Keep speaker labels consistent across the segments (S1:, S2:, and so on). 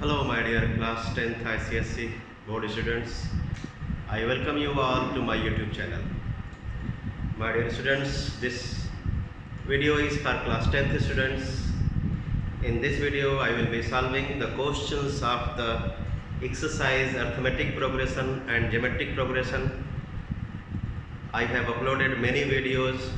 S1: Hello my dear class 10th ICSE board students. I welcome you all to my YouTube channel. My dear students, this video is for class 10th students. In this video I will be solving the questions of the exercise arithmetic progression and geometric progression. I have uploaded many videos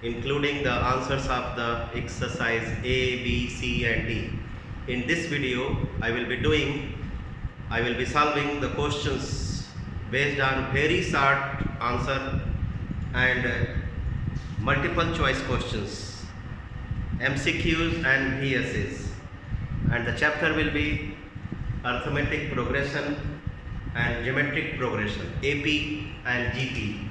S1: including the answers of the exercise A, B, C and D. In this video I will be solving the questions based on very short answer and multiple choice questions, MCQs and VSAs, and the chapter will be arithmetic progression and geometric progression, AP and GP.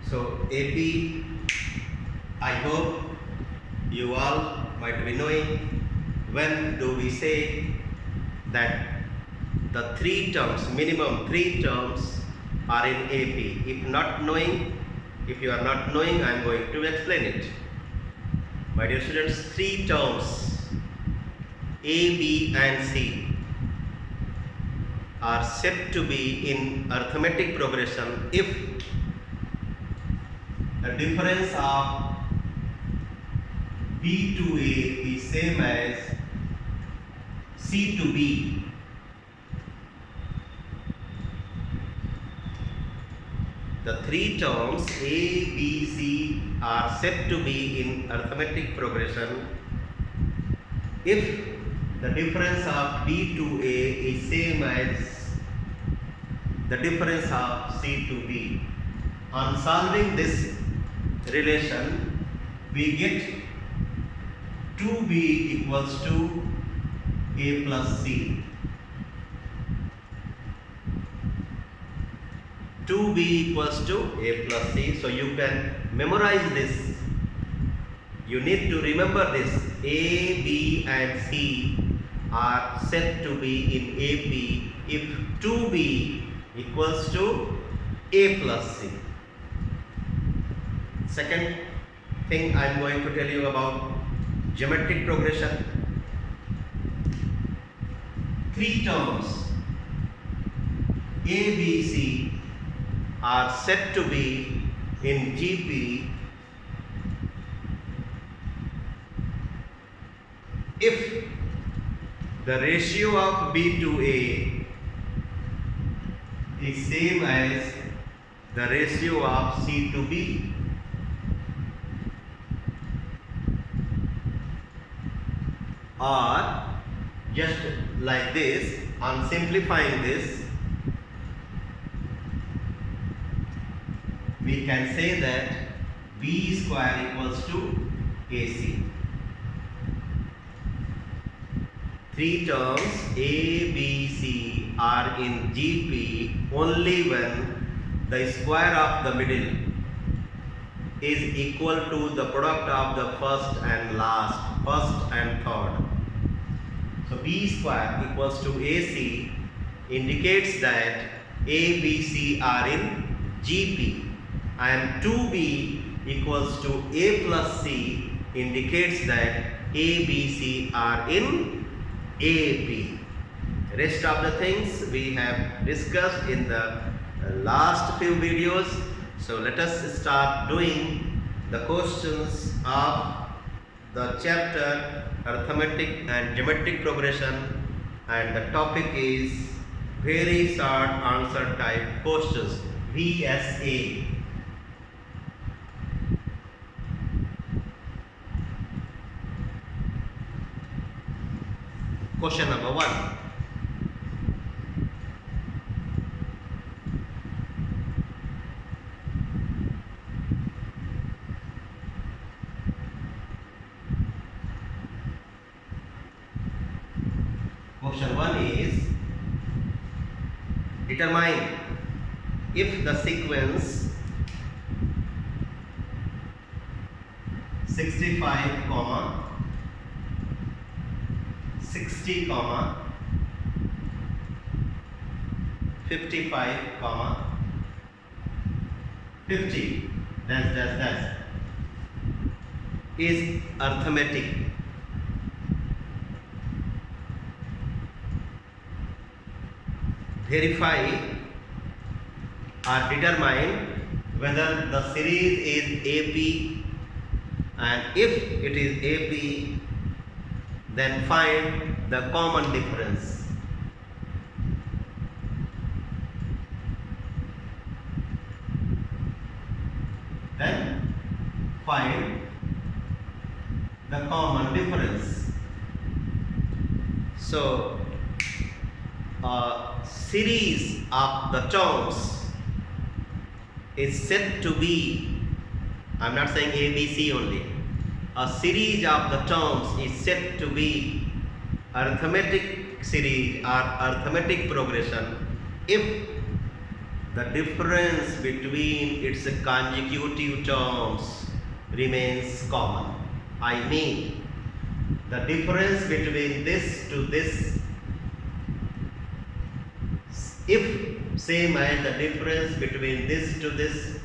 S1: So AP, I hope you all might be knowing when do we say that the minimum three terms are in AP. If you are not knowing, I am going to explain it. My dear students, three terms A, B and C are said to be in arithmetic progression if the difference of B to A is same as C to B. The three terms A, B, C are said to be in arithmetic progression if the difference of B to A is same as the difference of C to B. On solving this relation, we get 2B equals to A plus C. 2B equals to A plus C. So you can memorize this. You need to remember this. A, B and C are said to be in AP if 2B equals to A plus C. Second thing I am going to tell you about geometric progression. Three terms A, B, C are said to be in GP if the ratio of B to A is same as the ratio of C to B. Or just like this, on simplifying this, we can say that B square equals to AC. Three terms A, B, C are in GP only when the square of the middle is equal to the product of the first and third. So B square equals to AC indicates that A, B, C are in GP, and 2B equals to A plus C indicates that A, B, C are in AP. Rest of the things we have discussed in the last few videos. So let us start doing the questions of the chapter arithmetic and geometric progression, and the topic is very short answer type questions, VSA. Question number 1. Question 1 is, determine if the sequence 65, 60, 55, 50 dash dash dash is arithmetic. Verify or determine whether the series is AP, and if it is AP, then find the common difference. Then find the common difference. So a series of the terms is said to be, I'm not saying ABC only, a series of the terms is said to be arithmetic series or arithmetic progression if the difference between its consecutive terms remains common. I mean, the difference between this to this, if same as the difference between this to this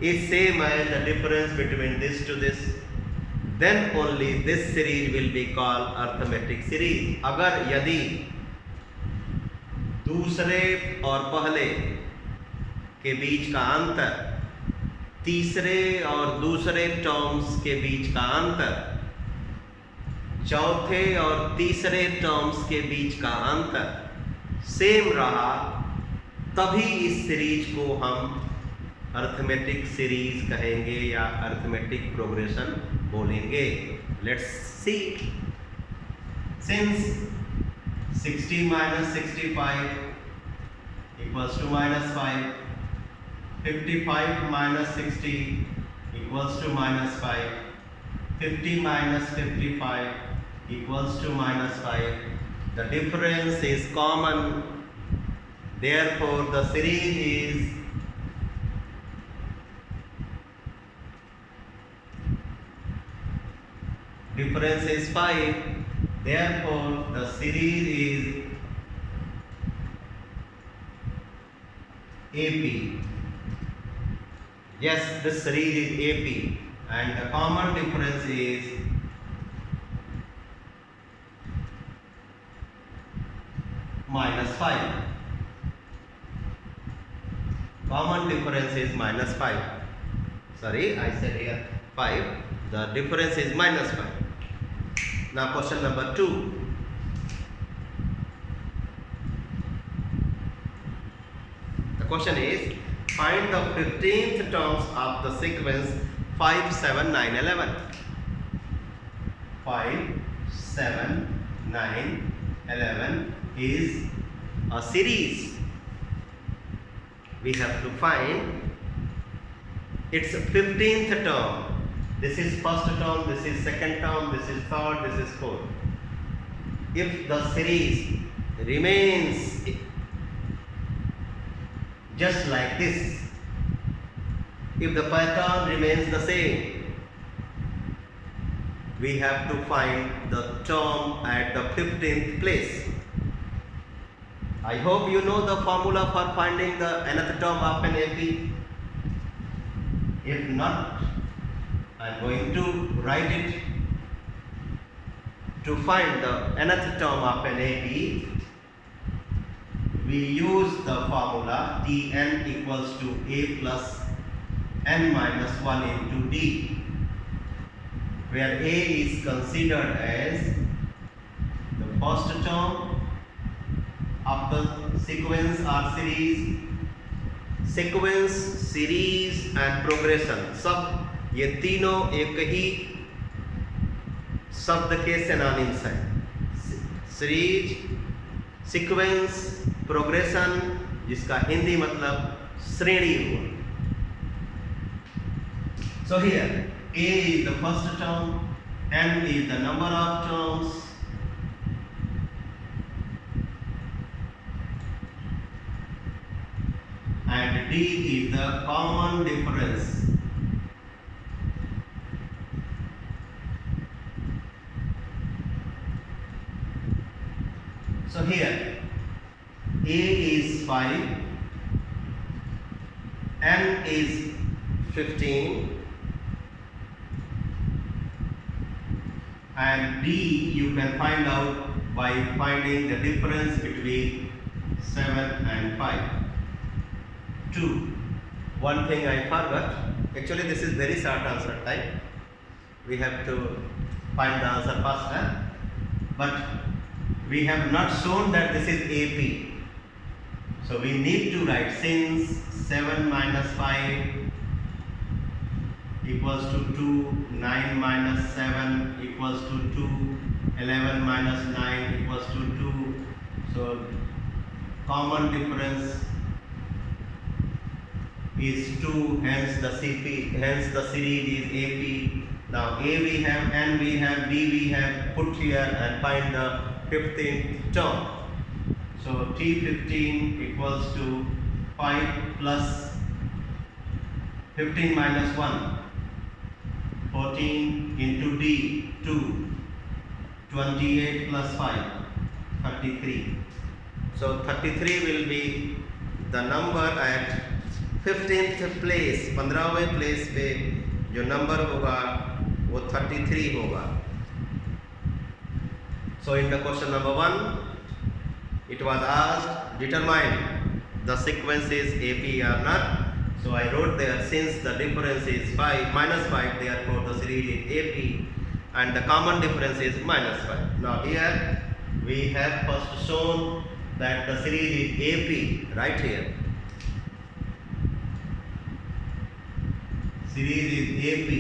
S1: is same as the difference between this to this, then only this series will be called arithmetic series. अगर यदि दूसरे और पहले के बीच का अंतर, तीसरे और दूसरे टर्म्स के बीच का अंतर, चौथे और तीसरे टर्म्स के बीच का अंतर सेम रहा, तभी इस सीरीज को हम अर्थमेटिक सीरीज कहेंगे या अर्थमेटिक प्रोग्रेशन बोलेंगे. Let's see. Since 60 minus 65 equals to minus 5, 55 minus 60 equals to minus 5, 50 minus 55 equals to minus 5. The difference is common, therefore the series is difference is 5, therefore the series is AP. Yes, this series is AP, and the common difference is minus 5. Common difference is minus 5. Sorry, I said here 5. The difference is minus 5. Now question number 2. The question is, find the 15th terms of the sequence 5, 7, 9, 11. 5, 7, 9, 11 is a series. We have to find its 15th term. This is first term, this is second term, this is third, this is fourth. If the series remains just like this, if the pattern remains the same, we have to find the term at the 15th place. I hope you know the formula for finding the nth term of an AP. If not, I am going to write it. To find the nth term of an AP, we use the formula Tn equals to A plus n minus 1 into D, where A is considered as the first term of the sequence or series. Sequence, series and progression, सब ये तीनों एक ही शब्द के synonyms हैं. Series, sequence, progression, जिसका हिंदी मतलब श्रेणी हुआ. So here A is the first term, n is the number of terms, and D is the common difference. So here A is 5, n is 15, and D you can find out by finding the difference between 7 and 5. 2. One thing I forgot. Actually, this is very short answer type. We have to find the answer faster. But we have not shown that this is AP. So we need to write, since 7 minus 5 equals to 2, 9 minus 7 equals to 2, 11 minus 9 equals to 2. So common difference is 2, hence the series is AP. Now A we have, N we have, D we have, put here and find the 15th term. So T15 equals to 5 plus 15 minus 1, 14 into D, 2, 28 plus 5, 33. So 33 will be the number at 15th place, 15वें place पे जो number होगा वो 33 होगा. So in the question number 1, it was asked, determine the sequence is AP or not. So I wrote there, since the difference is 5 minus 5, therefore the series is AP and the common difference is minus 5. Now here we have first shown that the series is AP right here. Series is AP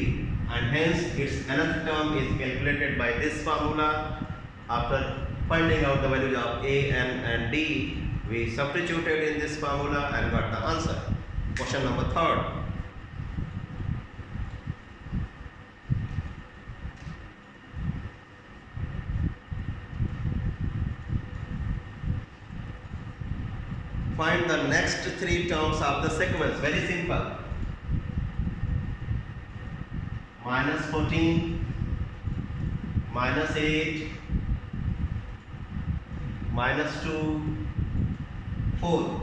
S1: and hence its nth term is calculated by this formula. After finding out the values of A, N and D, we substituted in this formula and got the answer. Question number 3. Find the next 3 terms of the sequence. Very simple. Minus 14, minus 8, minus 2, 4.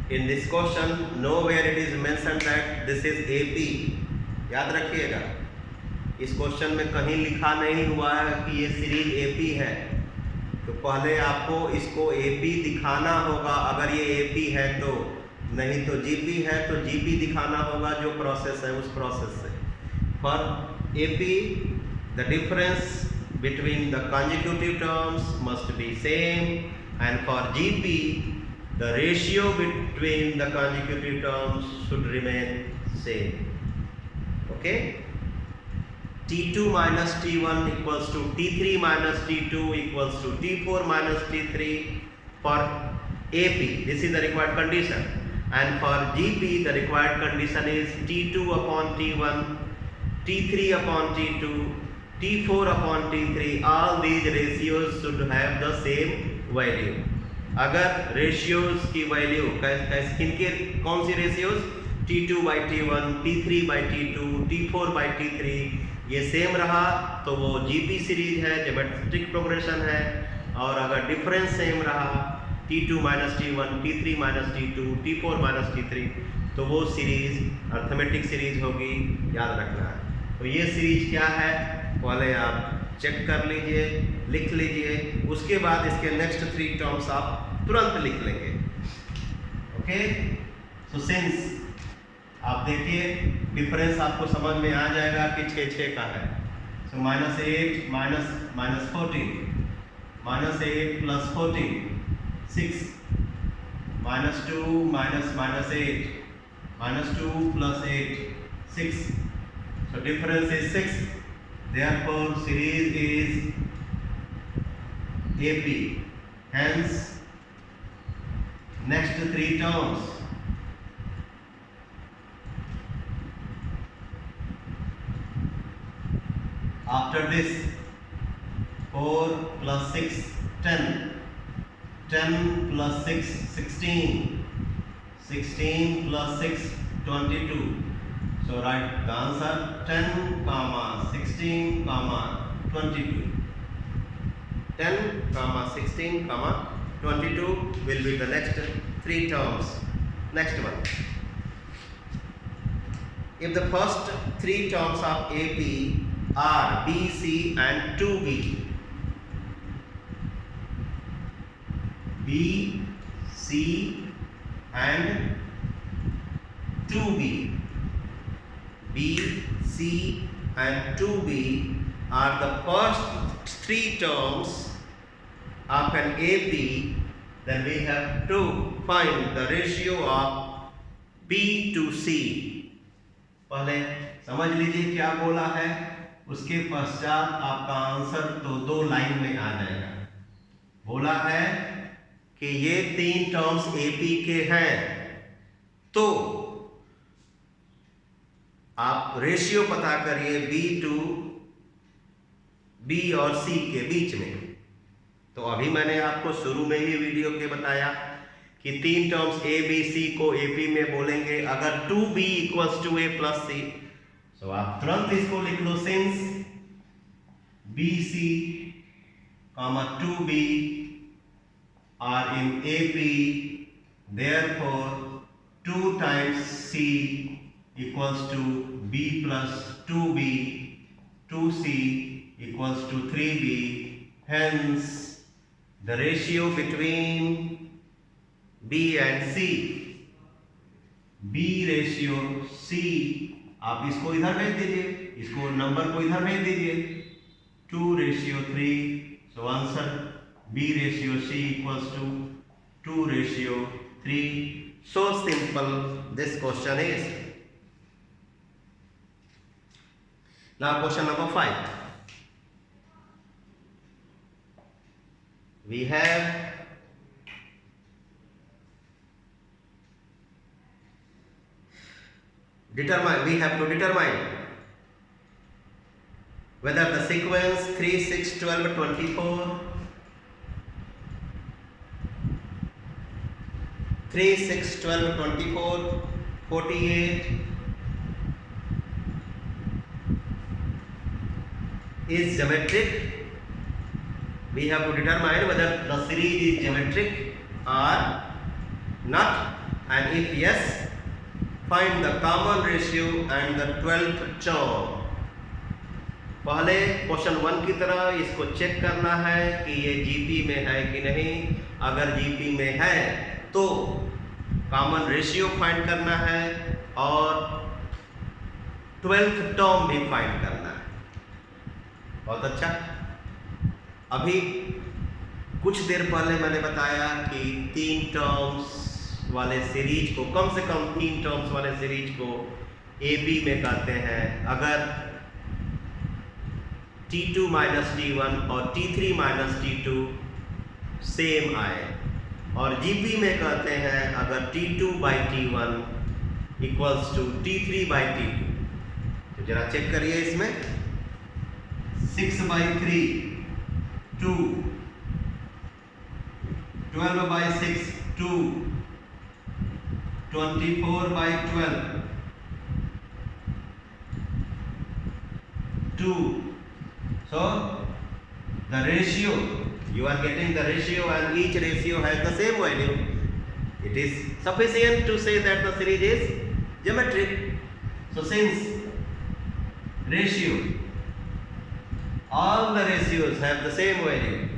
S1: In this question, nowhere it is mentioned that this is AP. याद रखिएगा, इस question में कहीं लिखा नहीं हुआ है कि ये सीरीज AP है. तो पहले आपको इसको AP दिखाना होगा. अगर ये AP है तो, नहीं तो GP है तो GP दिखाना होगा, जो प्रोसेस है उस प्रोसेस से. For AP, the difference between the consecutive terms must be same, and for GP, the ratio between the consecutive terms should remain same. Okay? T2 minus T1 equals to T3 minus T2 equals to T4 minus T3 for AP. This is the required condition. And for GP, the required condition is T2 upon T1, T3 upon T2, T4 upon T3. All these ratios should have the same value. अगर ratios की value किनके, कौन सी ratios, T2 by T1, T3 by T2, T4 by T3 ये same रहा तो वो GP series है, geometric progression है. और अगर डिफरेंस सेम रहा, T2 minus T1, T3 minus T2, T4 minus T3, तो वो सीरीज अर्थमेटिक सीरीज होगी. याद रखना है. तो ये सीरीज क्या है पहले आप चेक कर लीजिए, लिख लीजिए, उसके बाद इसके नेक्स्ट 3 टर्म्स आप तुरंत लिख लेंगे. ओके. सो सिंस आप देखिए डिफरेंस आपको समझ में आ जाएगा कि 6 का है. So minus 8 minus 14, minus 8 plus 14 6, minus 2 minus 8, minus 2 plus 8 6. So difference is 6. Therefore series is AP. Hence next 3 terms after this, 4 plus 6 10, 10 plus 6 16, 16 plus 6 22. So write the answer 10, 16, 22. 10, 16, 22 will be the next 3 terms. Next one. if the first three terms of AP are B, C and 2B, B, C and 2B, B, C and 2B are the first three terms of an AP, then we have to find the ratio of B to C. पहले समझ लीजिए क्या बोला है, उसके पश्चात आपका answer तो दो लाइन में आ जाएगा। बोला है कि ये तीन टर्म्स एपी के हैं, तो आप रेशियो पता करिए बी टू बी और सी के बीच में। तो अभी मैंने आपको शुरू में ही वीडियो के बताया कि तीन टर्म्स ए बी सी को एपी में बोलेंगे अगर 2b equals to A plus C, तो आप तुरंत इसको लिख लो, since B C comma 2b are in AP, therefore 2 times C equals to b plus 2b, 2c equals to 3b, hence the ratio between B and C, B ratio C, आप इसको इधर भेज दीजिए, इसको नंबर को इधर भेज दीजिए, 2:3, so answer B ratio C equals to 2:3. So simple this question is. Now question number 5. We have to determine whether the sequence 3, 6, 12, 24, 3, 6, 12, 24, 48 is geometric. We have to determine whether the series is geometric or not, and if yes, find the common ratio and the 12th term. पहले question 1 की तरह इसको check करना है कि ये GP में है कि नहीं। अगर जीपी में है तो कॉमन रेशियो फाइंड करना है और 12th टर्म भी फाइंड करना है। बहुत अच्छा। अभी कुछ देर पहले मैंने बताया कि तीन टर्म्स वाले सीरीज को, कम से कम तीन टर्म्स वाले सीरीज को ए बी में कहते हैं अगर T2 माइनस T1 और T3 माइनस T2 सेम आए, और GP में कहते हैं अगर T2 by T1 equals to T3 by T2। तो जरा चेक करिए इसमें 6/3 2, 12/6 2, 24/12 2. So the ratio, you are getting the ratio and each ratio has the same value. It is sufficient to say that the series is geometric. So since ratio, all the ratios have the same value,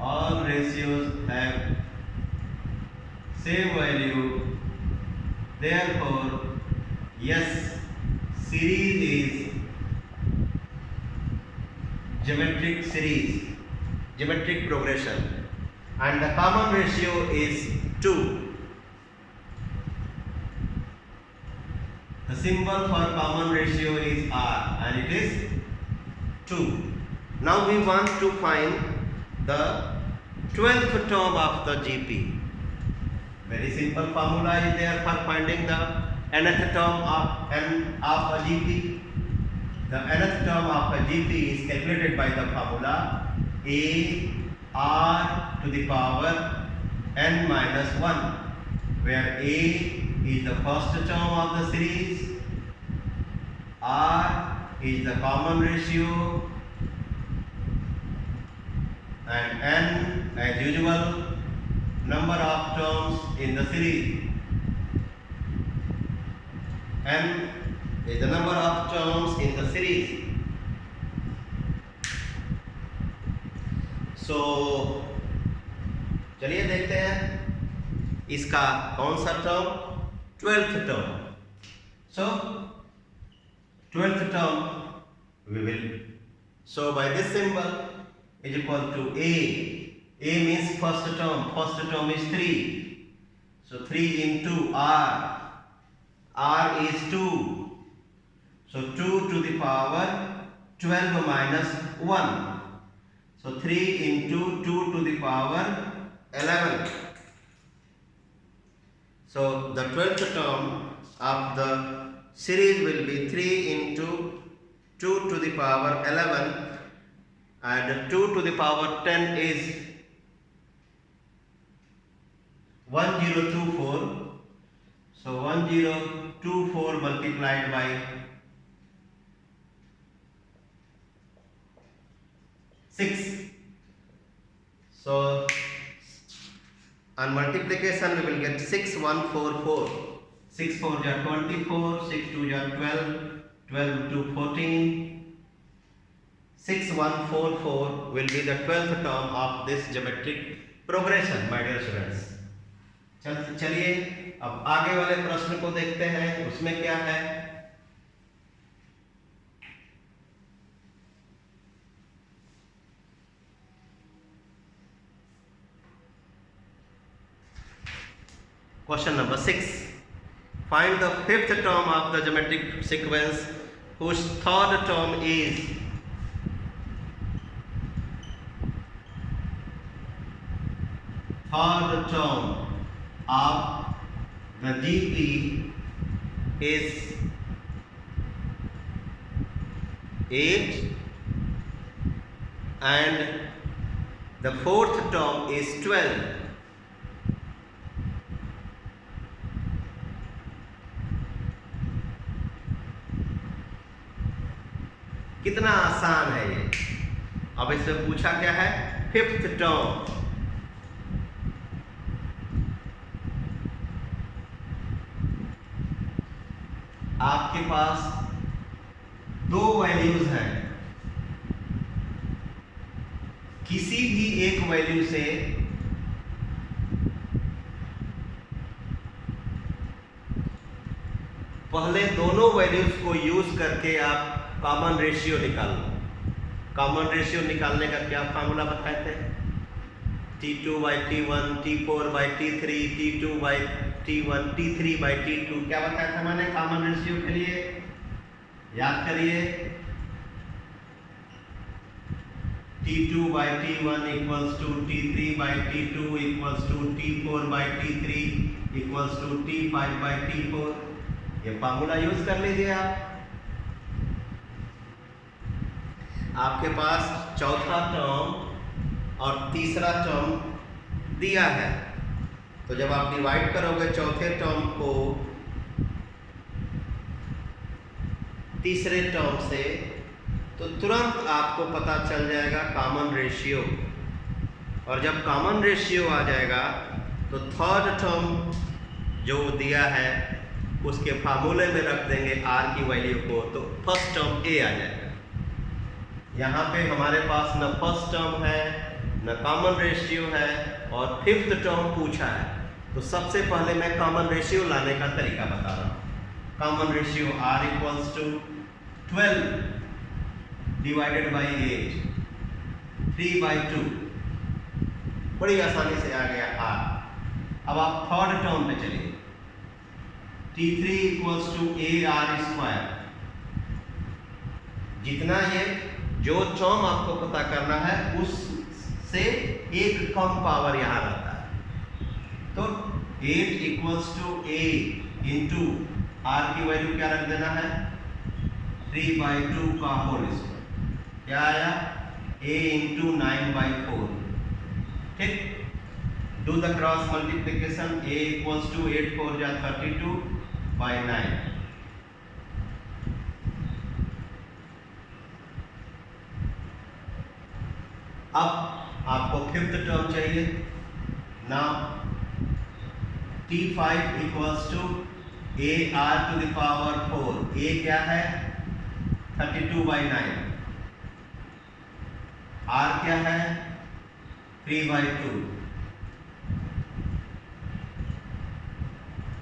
S1: all ratios have same value, therefore yes, series is geometric series, geometric progression, and the common ratio is 2. The symbol for common ratio is R and it is 2. Now we want to find the 12th term of the GP. Very simple formula is there for finding the nth term of a GP. The nth term of a GP is calculated by the formula A R to the power n minus 1, where A is the first term of the series, R is the common ratio, and n as usual number of terms in the series. N is the number of terms in the series. So चलिए देखते हैं इसका कौन सा term, 12th term. So 12th term we will show by this symbol is equal to A. A means first term. First term is 3. So 3 into R. R is 2. So 2 to the power 12 minus 1. So 3 into 2 to the power 11. So the 12th term of the series will be 3 into 2 to the power 11, and 2 to the power 10 is 1024. So 1024 multiplied by 6. So on multiplication we will get 6144. 6 4 ja 24, 6 2 ja 12, 12 to 14. 6144 will be the 12th term of this geometric progression, my dear students. चलिए अब आगे वाले प्रश्न को देखते हैं, उसमें क्या है. Question number 6. Find the 5th term of the geometric sequence whose third term is of the GP is 8 and the 4th term is 12. कितना आसान है ये. अब इसमें पूछा क्या है, 5th टर्म. आपके पास 2 वैल्यूज हैं. किसी भी एक वैल्यू से पहले दोनों वैल्यूज को यूज करके आप कॉमन रेशियो निकाल लो. कॉमन रेशियो निकालने का क्या फार्मूला बताए थे, T2/T1, T4/T3, T2/T1, T3/T2. क्या बताया था मैंने कॉमन रेशियो के लिए, याद करिए. T2/T1 equals to T3/T2 equals to T4/T3 equals to T5/T4. ये फार्मूला यूज कर लीजिए आप. आपके पास चौथा टर्म और तीसरा टर्म दिया है, तो जब आप डिवाइड करोगे चौथे टर्म को तीसरे टर्म से, तो तुरंत आपको पता चल जाएगा कॉमन रेशियो. और जब कॉमन रेशियो आ जाएगा तो थर्ड टर्म जो दिया है उसके फार्मूले में रख देंगे आर की वैल्यू को, तो फर्स्ट टर्म ए आ जाएगा. यहाँ पे हमारे पास न फर्स्ट टर्म है न कॉमन रेशियो है और 5th टर्म पूछा है. तो सबसे पहले मैं कॉमन रेशियो लाने का तरीका बता रहा हूँ. Common ratio R equals to 12 divided by 8, 3/2. बड़ी आसानी से आ गया R. अब आप थर्ड टर्म पे चलिए. T3 equals to AR². जितना ये जो टर्म आपको पता करना है उससे एक कम पावर यहाँ रहता है. तो 8 equals to A into R की वैल्यू क्या रख देना है, 3/2 का होल स्क्वायर. क्या आया, A इंटू 9/4. ठीक. Do the cross multiplication. A equals to 8 4 जा 32/9. अब आपको फिफ्थ टर्म चाहिए। Now T5 equals to AR to the power 4। A क्या है? 32/9। R क्या है? 3/2।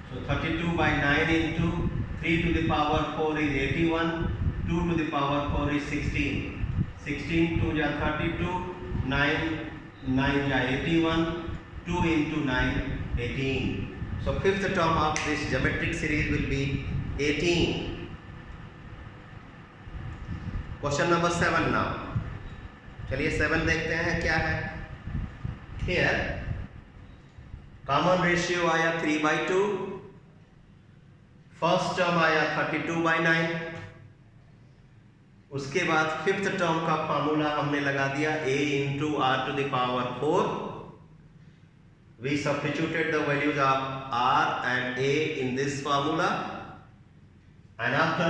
S1: So 32/9 into 3 to the power 4 is 81, 2 to the power 4 is 16, 16 2 ja 32, 9 9 ja 81, 2 into 9 18. So fifth term of this geometric series will be 18. Question number 7 now. चलिए 7 देखते हैं क्या है। Here common ratio आया 3/2, फर्स्ट टर्म आया 32/9, उसके बाद फिफ्थ टर्म का फार्मूला हमने लगा दिया a into r to the power 4. We substituted the values of r and a in this formula, and after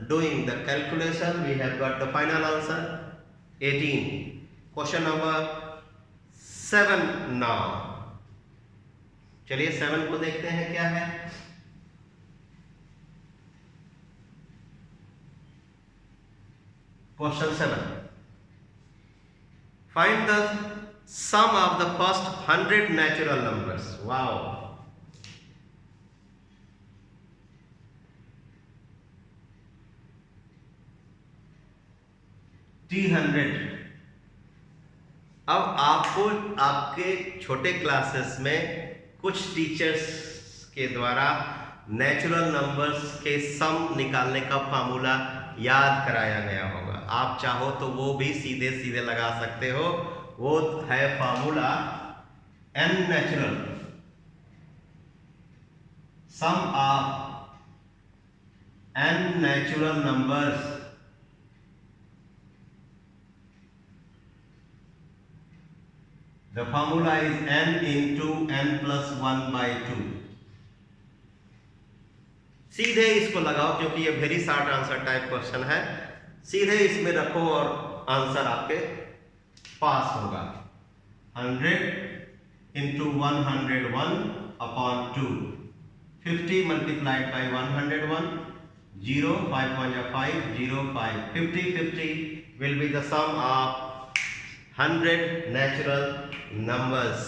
S1: doing the calculation we have got the final answer 18. Question number 7 now. चलिए 7 को देखते हैं क्या है। Question 7. Find the sum of the first 100 natural numbers. Wow. T100। अब आपको आपके छोटे क्लासेस में कुछ टीचर्स के द्वारा नेचुरल नंबर्स के सम निकालने का फार्मूला याद कराया गया होगा। आप चाहो तो वो भी सीधे सीधे लगा सकते हो। वो है formula n natural sum of n natural numbers The formula is n into n plus 1/2. सीधे इसको लगाओ क्योंकि ये very short answer type question है। सीधे इसमें रखो और आंसर आपके पास होगा। 100 into 101 upon 2, 50 multiplied by 101, 0, 5 1 5, 0 5, 50 50 will be the sum of 100 natural numbers.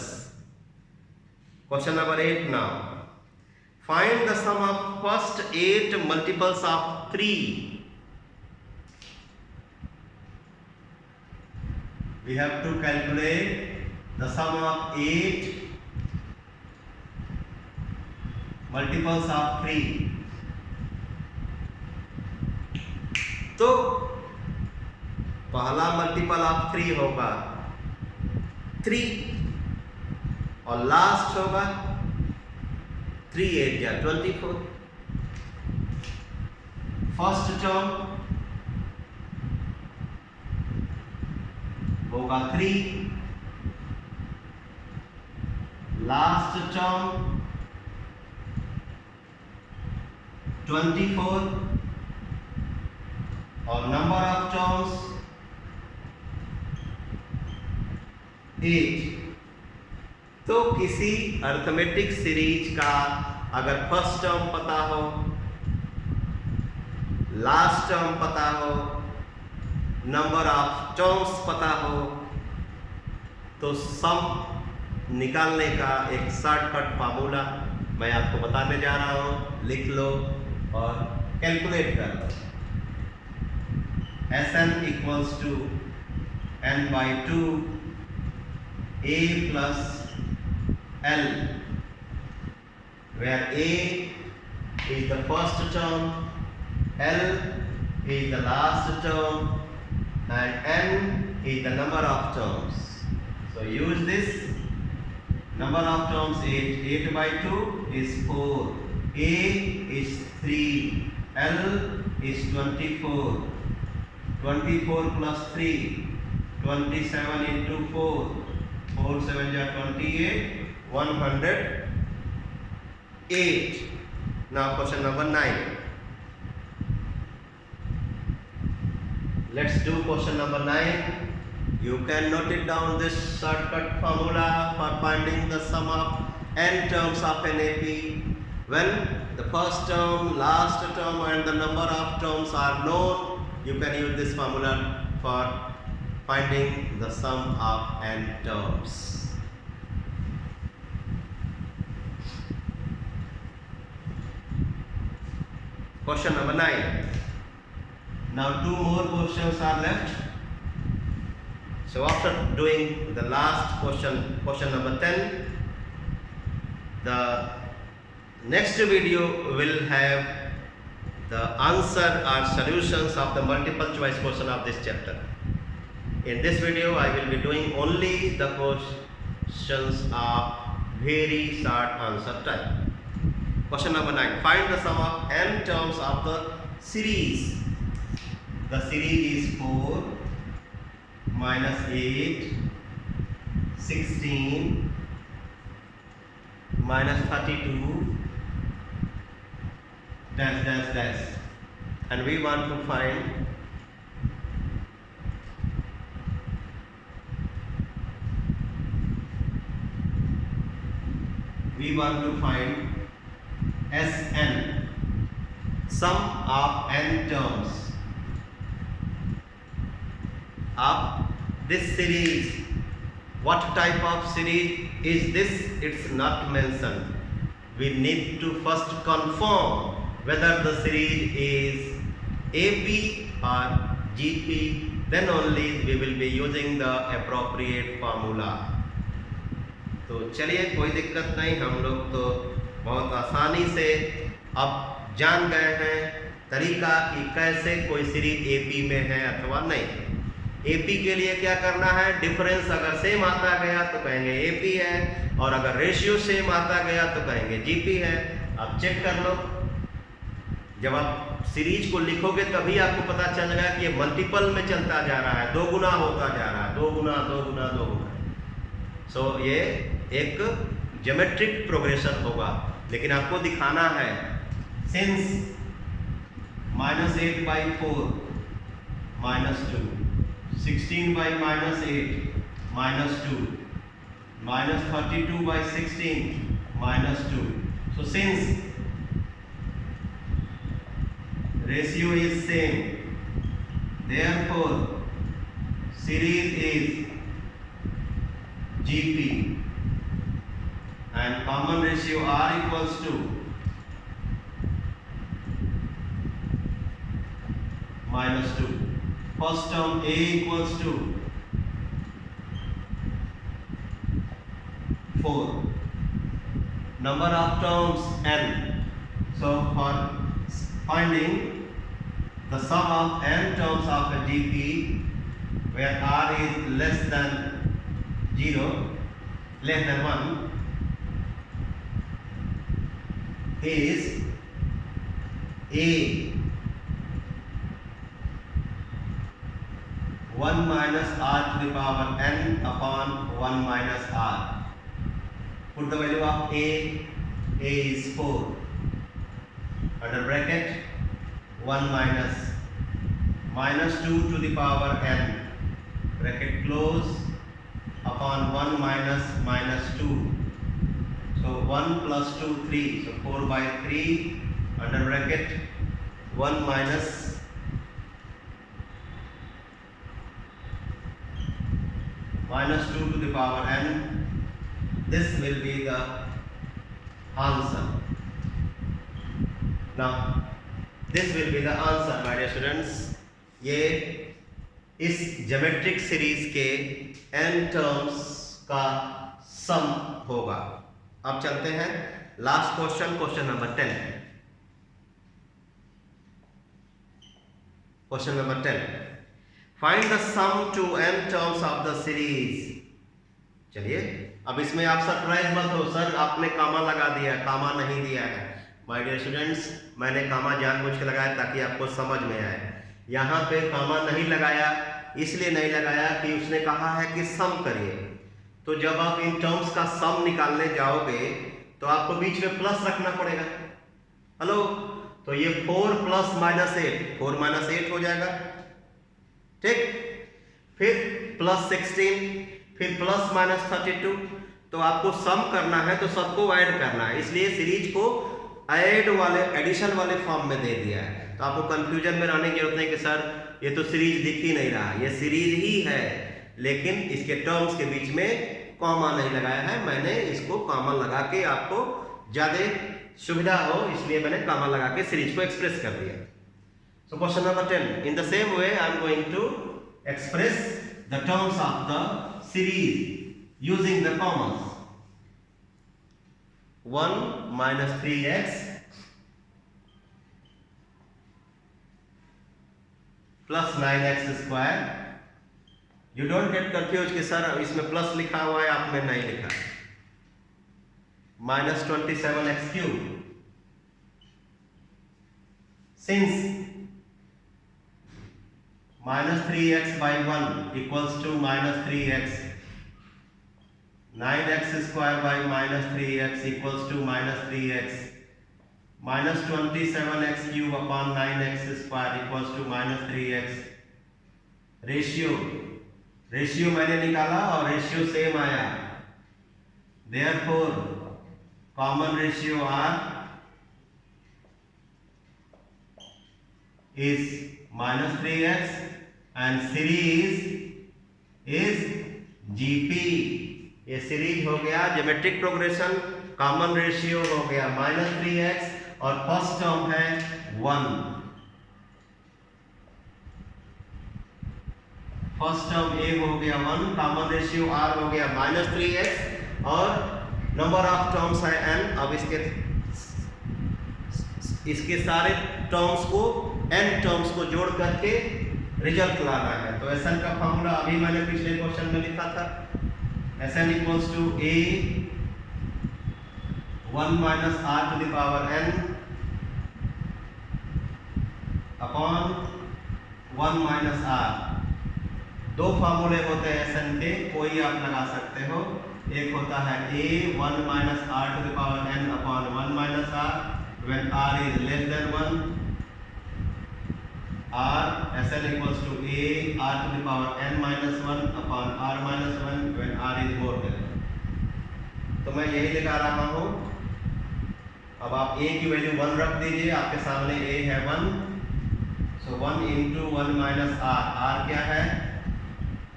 S1: Question number 8 now. Find the sum of first 8 multiples of 3. We have to calculate the sum of 8 multiples of 3. तो पहला multiple of 3 होगा 3 और last होगा 3 8 या 24। First term होगा 3, last term 24 और number of terms 8। तो किसी अर्थमेटिक सीरीज का अगर फर्स्ट टर्म पता हो, लास्ट टर्म पता हो, नंबर ऑफ टर्म्स पता हो, तो सम निकालने का एक शॉर्टकट फार्मूला मैं आपको बताने जा रहा हूं। लिख लो और कैलकुलेट कर लो। Sn equals to n/2 a plus l, where a is the first term, l is the last term, and n is the number of terms. So use this. Number of terms 8. 8/2 is 4. A is 3. L is 24. 24 plus 3. 27 into 4. 4 7 ja 28. 108. Now question number 9. Let's do question number 9. You can note it down, this shortcut formula for finding the sum of n terms of an AP. When the first term, last term and the number of terms are known, you can use this formula for finding the sum of n terms. Question number 9. Now 2 more questions are left. So after doing the last question, question number 10, the next video will have the answer or solutions of the multiple choice question of this chapter. In this video, I will be doing only the questions of very short answer type. Question number 9. Find the sum of n terms of the series. The series is 4 minus 8, 16, minus 32, dash dash dash, and we want to find Sn, sum of n terms of this series. What type of series is this? It's not mentioned. We need to first confirm whether the series is AP or GP, then only we will be using the appropriate formula. तो चलिए, कोई दिक्कत नहीं, हम लोग तो बहुत आसानी से अब जान गए हैं तरीका कि कैसे कोई सीरीज AP में है अथवा नहीं। AP के लिए क्या करना है, डिफरेंस अगर सेम आता गया तो कहेंगे AP है, और अगर रेशियो सेम आता गया तो कहेंगे GP है। आप चेक कर लो, जब आप सीरीज को लिखोगे तभी आपको पता चल जाएगा कि ये मल्टीपल में चलता जा रहा है, 2 गुना होता जा रहा है, 2 गुना 2 गुना 2 गुना। सो ये एक ज्योमेट्रिक प्रोग्रेशन होगा, लेकिन आपको दिखाना है since -8/4 -2, 16/-8 -2, -32/16 -2. So since ratio is same, therefore series is GP and common ratio R equals to -2. First term A equals to 4. Number of terms n. So for finding the sum of n terms of a GP where R is less than 0, less than 1, is A 1 minus R to the power n upon 1 minus R. Put the value of A is 4, under bracket 1 minus 2 to the power n, bracket close, upon 1 minus 2. So 1 plus 2, 3. So 4/3 under bracket 1 minus -2 to the power n. This will be the answer. Now this will be the answer, my dear students. ये इस geometric series के n terms का sum होगा। अब चलते हैं last question, question number 10। Question number 10, find the sum to n terms of the series. चलिए, अब इसमें आप सरप्राइज मत हो, सर आपने कामा लगा दिया, कामा नहीं दिया है। माय डियर स्टूडेंट्स, मैंने कामा जानबूझ के लगाया ताकि आपको समझ में आए। यहाँ पे कामा नहीं लगाया, इसलिए नहीं लगाया कि उसने कहा है कि सम करिए। तो जब आप इन टर्म्स का सम निकालने जाओगे तो आपको बीच में प्लस रखना पड़ेगा। हेलो, तो ये 4 + -8, 4 - 8 हो जाएगा, ठीक। फिर प्लस 16, फिर प्लस माइनस 32। तो आपको सम करना है तो सबको ऐड करना है, इसलिए सीरीज को ऐड वाले एडिशन वाले फॉर्म में दे दिया है। तो आपको कंफ्यूजन में रहने की जरूरत नहीं कि सर ये तो सीरीज दिख ही नहीं रहा, ये सीरीज ही है, लेकिन इसके टर्म्स के बीच में कॉमा नहीं लगाया है। मैंने इसको कॉमा लगा के आपको ज्यादा सुविधा हो इसलिए मैंने कॉमा लगा के सीरीज को एक्सप्रेस कर दिया। So question number 10, in the same way I am going to express the terms of the series using the commas. 1 minus 3x plus 9x square. You don't get confused कि sir इसमें plus लिखा हुआ है, आपने नहीं लिखा। minus 27x cube. Since minus 3x by 1 equals to minus 3x, 9x square by minus 3x equals to minus 3x, minus 27x cube upon 9x square equals to minus 3x. Ratio मैंने निकाला और ratio same आया, therefore common ratio R is minus 3x and series is GP. ये series हो गया, geometric progression, common ratio हो गया minus 3x और फर्स्ट टर्म है 1। फर्स्ट टर्म ए हो गया 1, कॉमन रेशियो r हो गया माइनस 3x और नंबर ऑफ टर्म्स है n। अब इसके सारे टर्म्स को n टर्म्स को जोड़ करके रिजल्ट लाना है। तो SN का फॉर्मूला अभी मैंने पिछले क्वेश्चन में लिखा था, SN equals to A 1 minus R to the power n upon 1 minus R। दो फार्मूले होते हैं SN के, कोई आप लगा सकते हो। एक होता है A 1 minus R to the power n upon 1 minus R when R is less than 1, R SN equals to A R to the power n minus 1 upon R minus 1 when R is more than 1। तो मैं यही लगा रहा हूँ। अब आप A की value 1 रख दीजिए, आपके सामने A है 1, सो 1 इंटू 1 माइनस R, R क्या है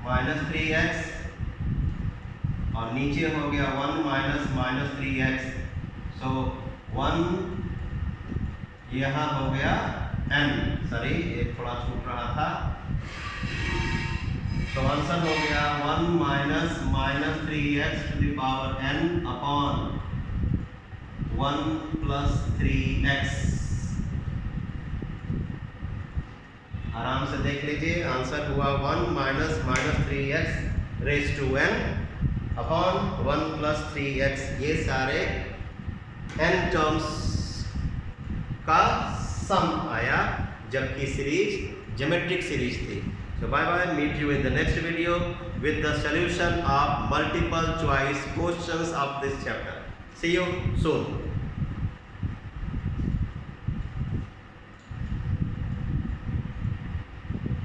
S1: माइनस 3x और नीचे हो गया 1 माइनस माइनस 3x, सो 1 यहाँ हो गया n, सॉरी एक थोड़ा छूट रहा था। तो आंसर हो गया 1 minus minus 3x to the power n upon 1 plus 3x। आराम से देख लीजिए, आंसर हुआ 1 minus minus 3x raise to n upon 1 plus 3x। ये सारे n टर्म्स का सम आया, जबकि सीरीज ज्योमेट्रिक सीरीज थी। So bye bye, meet you in the next video with the solution of multiple choice questions of this chapter. See you soon.